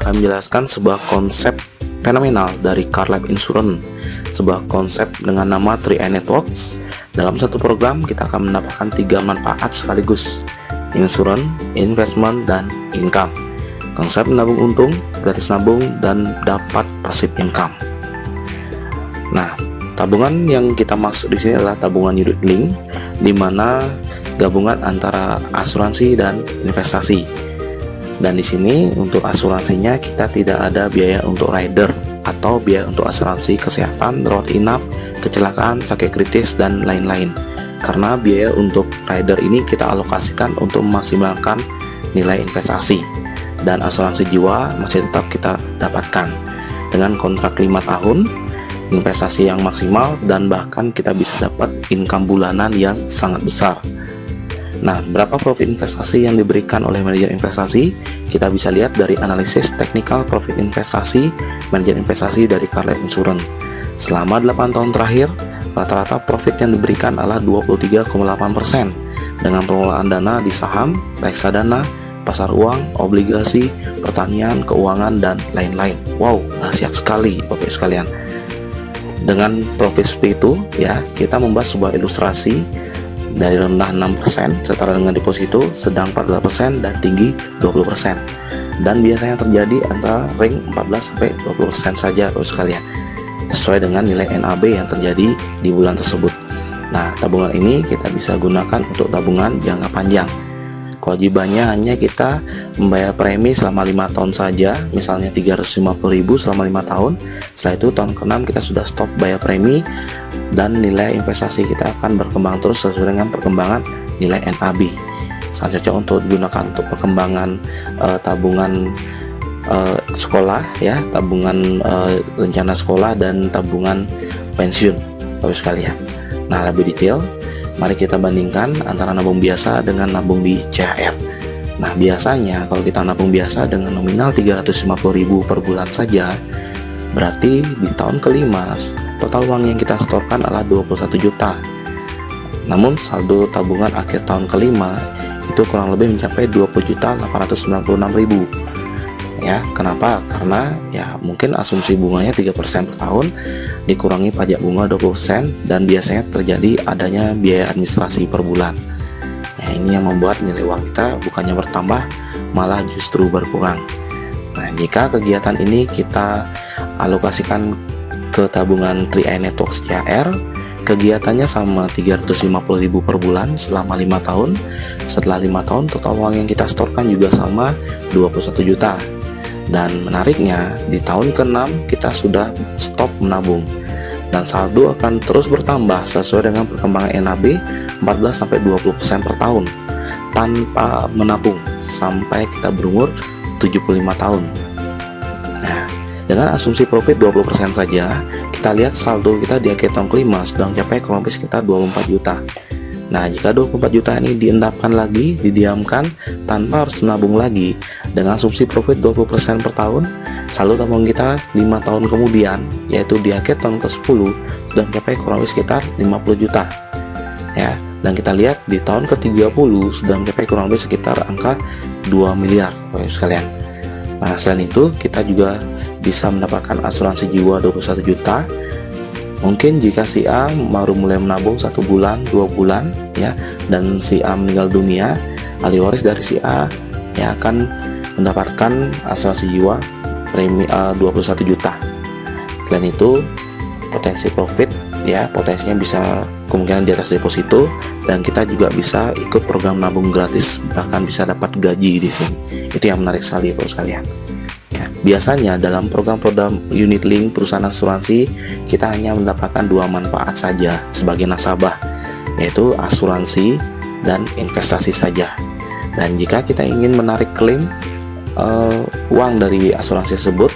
akan menjelaskan sebuah konsep fenomenal dari Car Life Insurance, sebuah konsep dengan nama 3i Networks. Dalam satu program kita akan mendapatkan 3 manfaat sekaligus: insurance, investment, dan income. Konsep menabung untung, gratis nabung, dan dapat passive income. Nah, tabungan yang kita maksud di sini adalah tabungan unit link, di mana gabungan antara asuransi dan investasi. Dan di sini untuk asuransinya kita tidak ada biaya untuk rider atau biaya untuk asuransi kesehatan, rawat inap, kecelakaan, sakit kritis, dan lain-lain. Karena biaya untuk rider ini kita alokasikan untuk memaksimalkan nilai investasi, dan asuransi jiwa masih tetap kita dapatkan dengan kontrak 5 tahun, investasi yang maksimal, dan bahkan kita bisa dapat income bulanan yang sangat besar. Nah, berapa profit investasi yang diberikan oleh manajer investasi? Kita bisa lihat dari analisis teknikal profit investasi manajer investasi dari Car Life Insurance. Selama 8 tahun terakhir, rata-rata profit yang diberikan adalah 23,8% dengan pengelolaan dana di saham, reksadana, pasar uang, obligasi, pertanian, keuangan, dan lain-lain. Wow, dahsyat sekali Bapak sekalian. Dengan profit seperti itu ya, kita membahas sebuah ilustrasi dari rendah 6% setara dengan deposito, sedang 14%, dan tinggi 20%. Dan biasanya terjadi antara ring 14-20% saja Bapak sekalian, sesuai dengan nilai NAB yang terjadi di bulan tersebut. Nah, tabungan ini kita bisa gunakan untuk tabungan jangka panjang. Kewajibannya hanya kita membayar premi selama 5 tahun saja, misalnya 350.000 selama 5 tahun. Setelah itu tahun ke-6 kita sudah stop bayar premi, dan nilai investasi kita akan berkembang terus sesuai dengan perkembangan nilai NAB. Sangat cocok untuk digunakan untuk perkembangan tabungan sekolah ya, tabungan rencana sekolah, dan tabungan pensiun Bapak sekalian. Nah, lebih detail mari kita bandingkan antara nabung biasa dengan nabung di CHR. Nah, biasanya kalau kita nabung biasa dengan nominal 350.000 per bulan saja, berarti di tahun ke-5 total uang yang kita setorkan adalah 21 juta. Namun saldo tabungan akhir tahun ke-5 itu kurang lebih mencapai 20.896.000. Ya, kenapa? Karena ya mungkin asumsi bunganya 3% per tahun dikurangi pajak bunga 20%, dan biasanya terjadi adanya biaya administrasi per bulan. Nah, ini yang membuat nilai uang kita bukannya bertambah, malah justru berkurang. Nah, jika kegiatan ini kita alokasikan ke tabungan 3i Networks CHR, kegiatannya sama 350.000 per bulan selama 5 tahun. Setelah 5 tahun total uang yang kita setorkan juga sama 21 juta. Dan menariknya di tahun ke-6 kita sudah stop menabung, dan saldo akan terus bertambah sesuai dengan perkembangan NAB 14-20% per tahun tanpa menabung sampai kita berumur 75 tahun. Nah, dengan asumsi profit 20% saja, kita lihat saldo kita di akhir tahun ke-5 sudah mencapai kurang lebih sekitar 24 juta. Nah, jika 24 juta ini diendapkan lagi, didiamkan tanpa harus menabung lagi, dengan asumsi profit 20% per tahun, saldo tabungan kita 5 tahun kemudian, yaitu di akhir tahun ke-10 sudah mencapai kurang lebih sekitar 50 juta. Ya, dan kita lihat di tahun ke-30 sudah mencapai kurang lebih sekitar angka 2 miliar Bapak sekalian. Nah, selain itu kita juga bisa mendapatkan asuransi jiwa 21 juta. Mungkin jika si A baru mulai menabung 1 bulan, 2 bulan ya, dan si A meninggal dunia, ahli waris dari si A yang akan mendapatkan asuransi jiwa premi 21 juta. Selain itu, potensi profit ya, potensinya bisa kemungkinan di atas deposito, dan kita juga bisa ikut program nabung gratis, bahkan bisa dapat gaji di sini. Itu yang menarik sekali Bapak sekalian. Biasanya dalam program-program unit link perusahaan asuransi, kita hanya mendapatkan 2 manfaat saja sebagai nasabah, yaitu asuransi dan investasi saja. Dan jika kita ingin menarik klaim uang dari asuransi tersebut,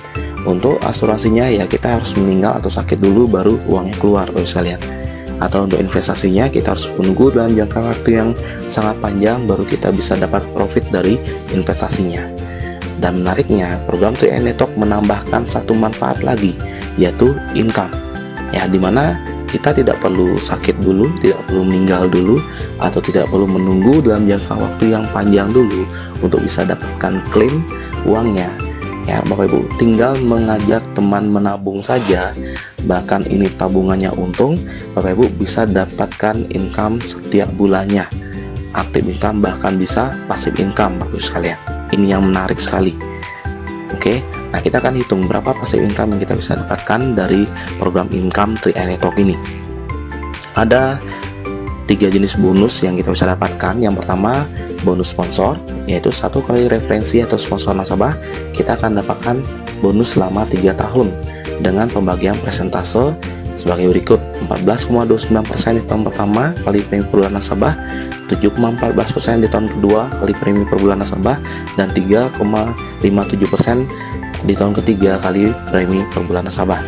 untuk asuransinya ya kita harus meninggal atau sakit dulu baru uangnya keluar Bapak sekalian. Atau untuk investasinya kita harus menunggu dalam jangka waktu yang sangat panjang baru kita bisa dapat profit dari investasinya. Dan menariknya, program 3i Network menambahkan satu manfaat lagi, yaitu income. Ya, dimana kita tidak perlu sakit dulu, tidak perlu meninggal dulu, atau tidak perlu menunggu dalam jangka waktu yang panjang dulu untuk bisa dapatkan klaim uangnya. Ya, Bapak Ibu tinggal mengajak teman menabung saja, bahkan ini tabungannya untung, Bapak Ibu bisa dapatkan income setiap bulannya, aktif income, bahkan bisa passive income, Bapak Ibu sekalian. Ini yang menarik sekali. Oke, nah kita akan hitung berapa passive income yang kita bisa dapatkan dari program income 3i Network ini. Ada 3 jenis bonus yang kita bisa dapatkan. Yang pertama, bonus sponsor, yaitu 1 kali referensi atau sponsor nasabah, kita akan dapatkan bonus selama 3 tahun dengan pembagian persentase sebagai berikut: 14,29% di tahun pertama kali premi per bulan nasabah, 7,14% di tahun kedua kali premi per bulan nasabah, dan 3,57% di tahun ketiga kali premi per bulan nasabah.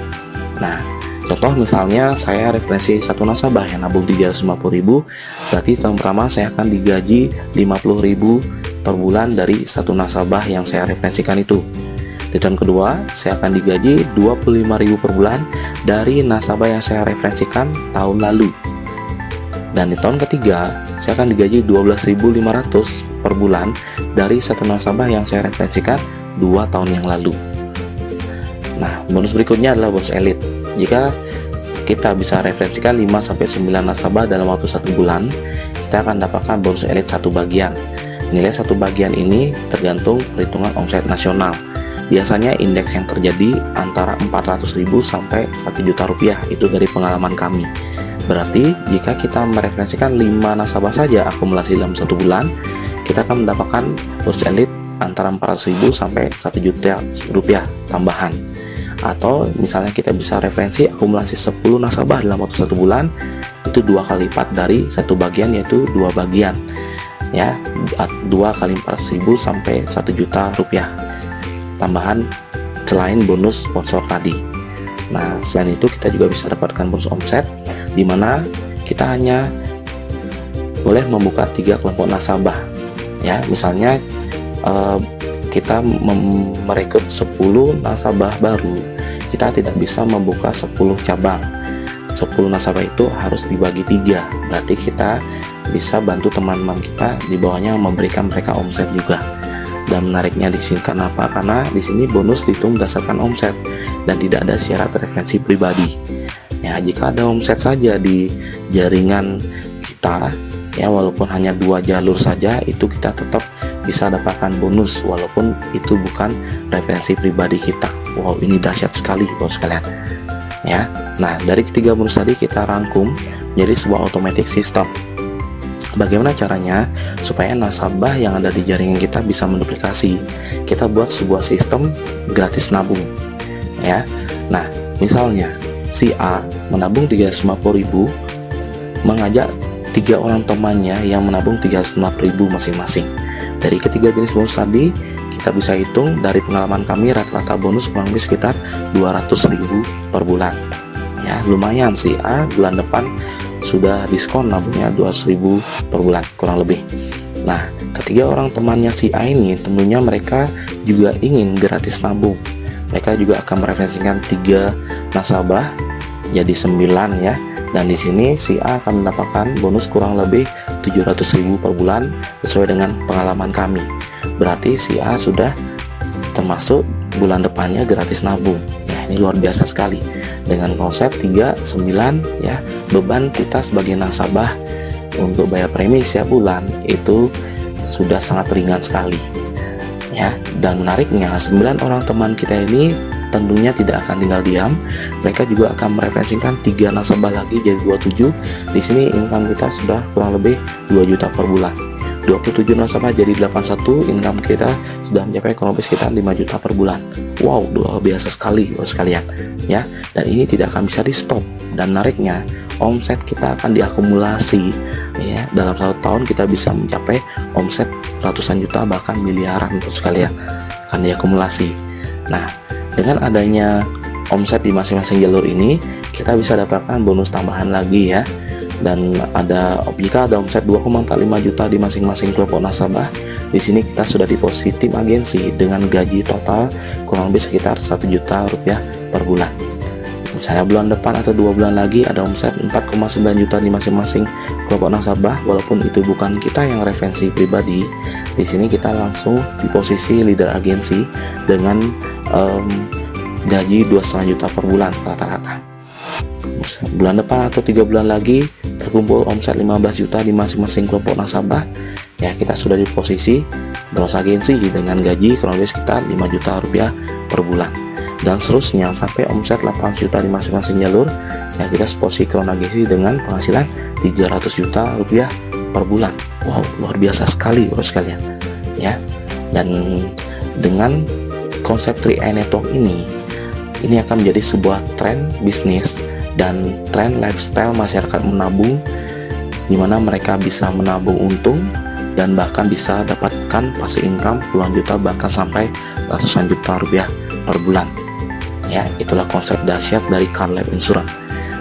Nah, contoh misalnya saya referensi 1 nasabah yang nabung 350.000, berarti tahun pertama saya akan digaji 50.000 per bulan dari 1 nasabah yang saya referensikan itu. Di tahun kedua saya akan digaji 25.000 per bulan dari nasabah yang saya referensikan tahun lalu. Dan di tahun ketiga saya akan digaji 12.500 per bulan dari 1 nasabah yang saya referensikan 2 tahun yang lalu. Nah, bonus berikutnya adalah bonus elite. Jika kita bisa referensikan 5-9 nasabah dalam waktu 1 bulan, kita akan dapatkan bonus elite 1 bagian. Nilai 1 bagian ini tergantung perhitungan omset nasional. Biasanya indeks yang terjadi antara 400.000 sampai 1 juta rupiah, itu dari pengalaman kami. Berarti jika kita mereferensikan 5 nasabah saja akumulasi dalam 1 bulan, kita akan mendapatkan bonus elite antara 400.000 sampai 1 juta rupiah tambahan. Atau misalnya kita bisa referensi akumulasi 10 nasabah dalam waktu 1 bulan, itu 2 kali lipat dari 1 bagian, yaitu 2 bagian, ya, 2 kali 400.000 sampai 1 juta rupiah tambahan selain bonus sponsor tadi. Nah, selain itu kita juga bisa dapatkan bonus omset, di mana kita hanya boleh membuka 3 kelompok nasabah. Ya, misalnya kita merekrut 10 nasabah baru, kita tidak bisa membuka 10 cabang. 10 nasabah itu harus dibagi 3, berarti kita bisa bantu teman-teman kita di bawahnya memberikan mereka omset juga. Dan menariknya di sini kenapa? Karena di sini bonus dihitung berdasarkan omset dan tidak ada syarat referensi pribadi. Ya, jika ada omset saja di jaringan kita, ya walaupun hanya 2 jalur saja, itu kita tetap bisa dapatkan bonus walaupun itu bukan referensi pribadi kita. Wow, ini dahsyat sekali bos sekalian. Ya, nah dari ketiga bonus tadi kita rangkum menjadi sebuah automatic system. Bagaimana caranya supaya nasabah yang ada di jaringan kita bisa menduplikasi? Kita buat sebuah sistem gratis nabung. Ya, nah misalnya si A menabung 350.000, mengajak 3 orang temannya yang menabung 350.000 masing-masing. Dari ketiga jenis bonus tadi, kita bisa hitung dari pengalaman kami rata-rata bonus kurang lebih sekitar 200.000 per bulan. Ya, lumayan sih. Bulan depan sudah diskon nabungnya 200.000 per bulan kurang lebih. Nah, ketiga orang temannya si A ini tentunya mereka juga ingin gratis nabung. Mereka juga akan mereferensikan 3 nasabah jadi 9 ya. Dan di sini si A akan mendapatkan bonus kurang lebih 700.000 per bulan sesuai dengan pengalaman kami. Berarti si A sudah termasuk bulan depannya gratis nabung. Ya, ini luar biasa sekali. Dengan konsep 3-9 ya, beban kita sebagai nasabah untuk bayar premi setiap bulan itu sudah sangat ringan sekali. Ya, dan menariknya 9 orang teman kita ini tentunya tidak akan tinggal diam. Mereka juga akan mereferensikan 3 nasabah lagi jadi 27. Di sini income kita sudah kurang lebih 2 juta per bulan. 27 nasabah jadi 81, income kita sudah mencapai kurang lebih sekitar 5 juta per bulan. Wow, luar biasa sekali bos sekalian. Ya, dan ini tidak akan bisa di stop. Dan menariknya, omset kita akan diakumulasi. Ya, dalam 1 tahun kita bisa mencapai omset ratusan juta bahkan miliaran bos sekalian akan diakumulasi. Nah, dengan adanya omset di masing-masing jalur ini, kita bisa dapatkan bonus tambahan lagi ya. Dan jika ada omset 2,45 juta di masing-masing kelompok nasabah, di sini kita sudah di posisi tim agensi dengan gaji total kurang lebih sekitar 1 juta rupiah per bulan. Misalnya bulan depan atau 2 bulan lagi ada omset 4,9 juta di masing-masing kelompok nasabah, walaupun itu bukan kita yang referensi pribadi. Di sini kita langsung di posisi leader agensi dengan gaji 2,5 juta per bulan rata-rata. Bulan depan atau 3 bulan lagi terkumpul omset 15 juta di masing-masing kelompok nasabah, ya kita sudah di posisi bros agensi dengan gaji kurang lebih sekitar 5 juta rupiah per bulan, dan seterusnya sampai omset 8 juta di masing-masing jalur, ya kita posisi crown agensi dengan penghasilan 300 juta rupiah per bulan. Wow, luar biasa sekali bros sekalian ya. Dan dengan konsep 3i Network ini akan menjadi sebuah tren bisnis dan tren lifestyle masyarakat menabung, di mana mereka bisa menabung untung dan bahkan bisa dapatkan passive income puluhan juta bahkan sampai ratusan juta rupiah per bulan. Ya, itulah konsep dahsyat dari Car Life Insurance.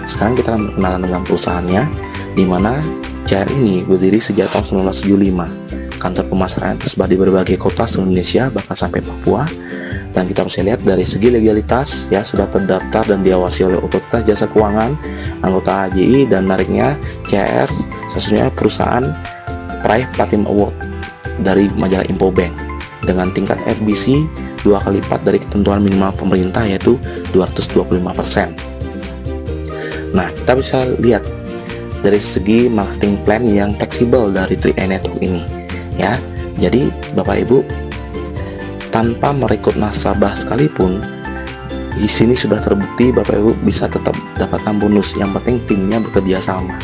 Sekarang kita akan berkenalan dengan perusahaannya, di mana CR ini berdiri sejak tahun 1975. Kantor pemasaran tersebar di berbagai kota seluruh Indonesia bahkan sampai Papua. Dan kita bisa lihat dari segi legalitas, ya sudah terdaftar dan diawasi oleh Otoritas Jasa Keuangan, anggota HJI, dan menariknya CR sesungguhnya perusahaan peraih Platinum Award dari majalah Infobank dengan tingkat FBC 2 kali lipat dari ketentuan minimal pemerintah, yaitu 225%. Nah, kita bisa lihat dari segi marketing plan yang fleksibel dari 3i Network ini ya. Jadi Bapak Ibu, tanpa merekrut nasabah sekalipun, di sini sudah terbukti Bapak Ibu bisa tetap dapatkan bonus. Yang penting timnya bekerja sama.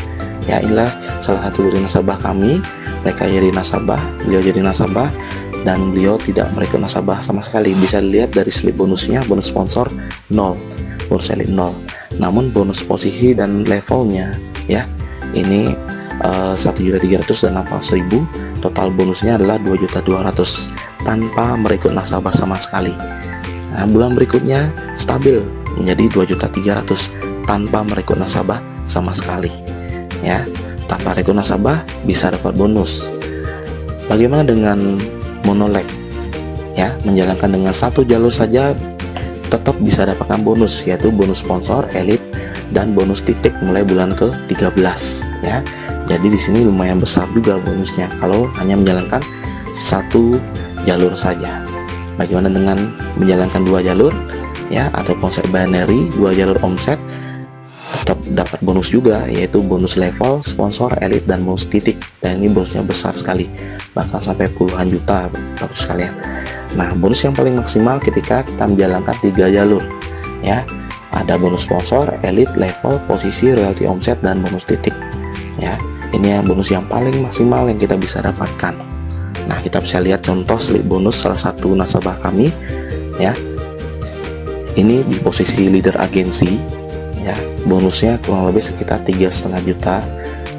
Ya, inilah salah satu dari nasabah kami. Mereka jadi nasabah, beliau jadi nasabah, dan beliau tidak merekrut nasabah sama sekali. Bisa dilihat dari slip bonusnya, bonus sponsor 0, bonus elit 0. Namun bonus posisi dan levelnya ya, ini 1.300.000 dan 800.000. Total bonusnya adalah 2.200.000 tanpa merekrut nasabah sama sekali. Nah, bulan berikutnya stabil menjadi 2.300.000 tanpa merekrut nasabah sama sekali. Ya, tanpa rekrut nasabah bisa dapat bonus. Bagaimana dengan monoleg? Ya, menjalankan dengan satu jalur saja tetap bisa dapatkan bonus, yaitu bonus sponsor, elit, dan bonus titik mulai bulan ke-13 ya. Jadi di sini lumayan besar juga bonusnya kalau hanya menjalankan satu jalur saja. Bagaimana dengan menjalankan 2 jalur ya, atau konsep binary 2 jalur omset, tetap dapat bonus juga, yaitu bonus level, sponsor, elit, dan bonus titik. Dan ini bonusnya besar sekali, bahkan sampai puluhan juta Bapak sekalian. Nah, bonus yang paling maksimal ketika kita menjalankan 3 jalur ya. Ada bonus sponsor, elit, level, posisi, royalty omset, dan bonus titik ya. Ini yang bonus yang paling maksimal yang kita bisa dapatkan. Nah, kita bisa lihat contoh slip bonus salah satu nasabah kami ya. Ini di posisi leader agensi ya, bonusnya kurang lebih sekitar 3,5 juta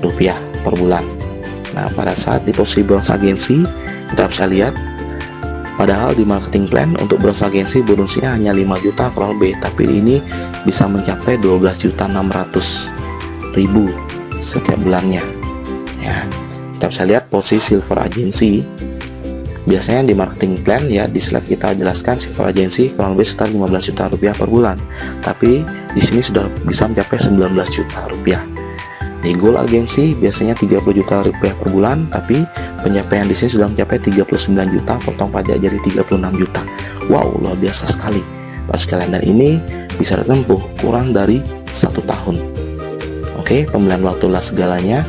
rupiah per bulan. Nah, pada saat di posisi bronze agensi, kita bisa lihat padahal di marketing plan untuk bronze agensi bonusnya hanya 5 juta kurang lebih, tapi ini bisa mencapai 12.600.000 setiap bulannya ya. Kita bisa lihat posisi silver agensi. Biasanya di marketing plan ya, di slide kita jelaskan silver agensi kurang lebih sekitar 15 juta rupiah per bulan, tapi di sini sudah bisa mencapai 19 juta rupiah. Di gold agensi biasanya 30 juta rupiah per bulan, tapi pencapaian di sini sudah mencapai 39 juta, potong pajak jadi 36 juta. Wow, luar biasa sekali Bapak sekalian, dan ini bisa ditempuh kurang dari 1 tahun. Oke, pemilihan waktulah segalanya.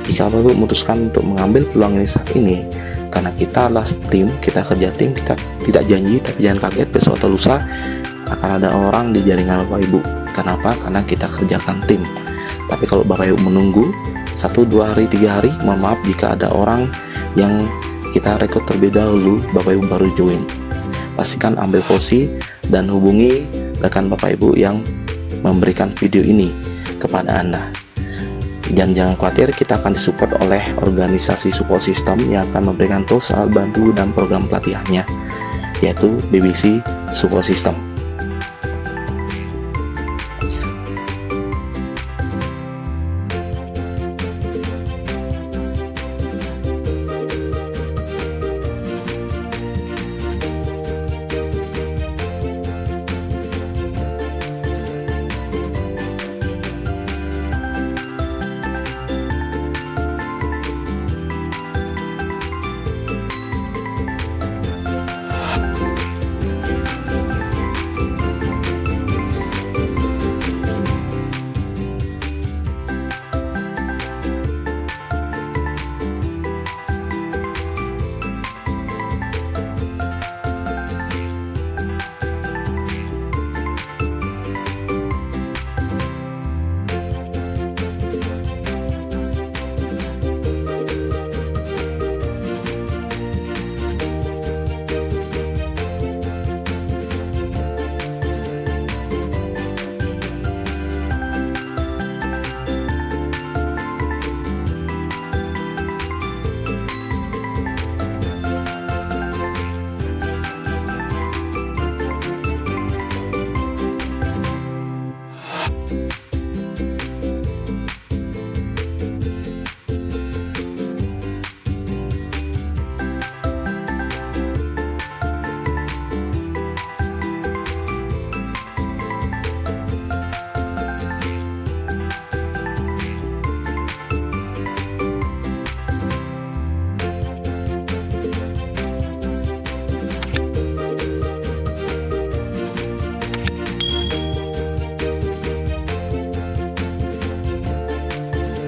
Jika Bapak memutuskan untuk mengambil peluang ini saat ini, karena kita adalah tim, kita kerja tim, kita tidak janji, tapi jangan kaget besok atau lusa akan ada orang di jaringan Bapak Ibu. Kenapa? Karena kita kerjakan tim. Tapi kalau Bapak Ibu menunggu 1, 2 hari, 3 hari, mohon maaf jika ada orang yang kita rekrut terlebih dahulu, Bapak Ibu baru join. Pastikan ambil posisi dan hubungi rekan Bapak Ibu yang memberikan video ini kepada Anda. Dan jangan khawatir, kita akan disupport oleh organisasi support system yang akan memberikan tools, alat bantu, dan program pelatihannya, yaitu BBC Support System.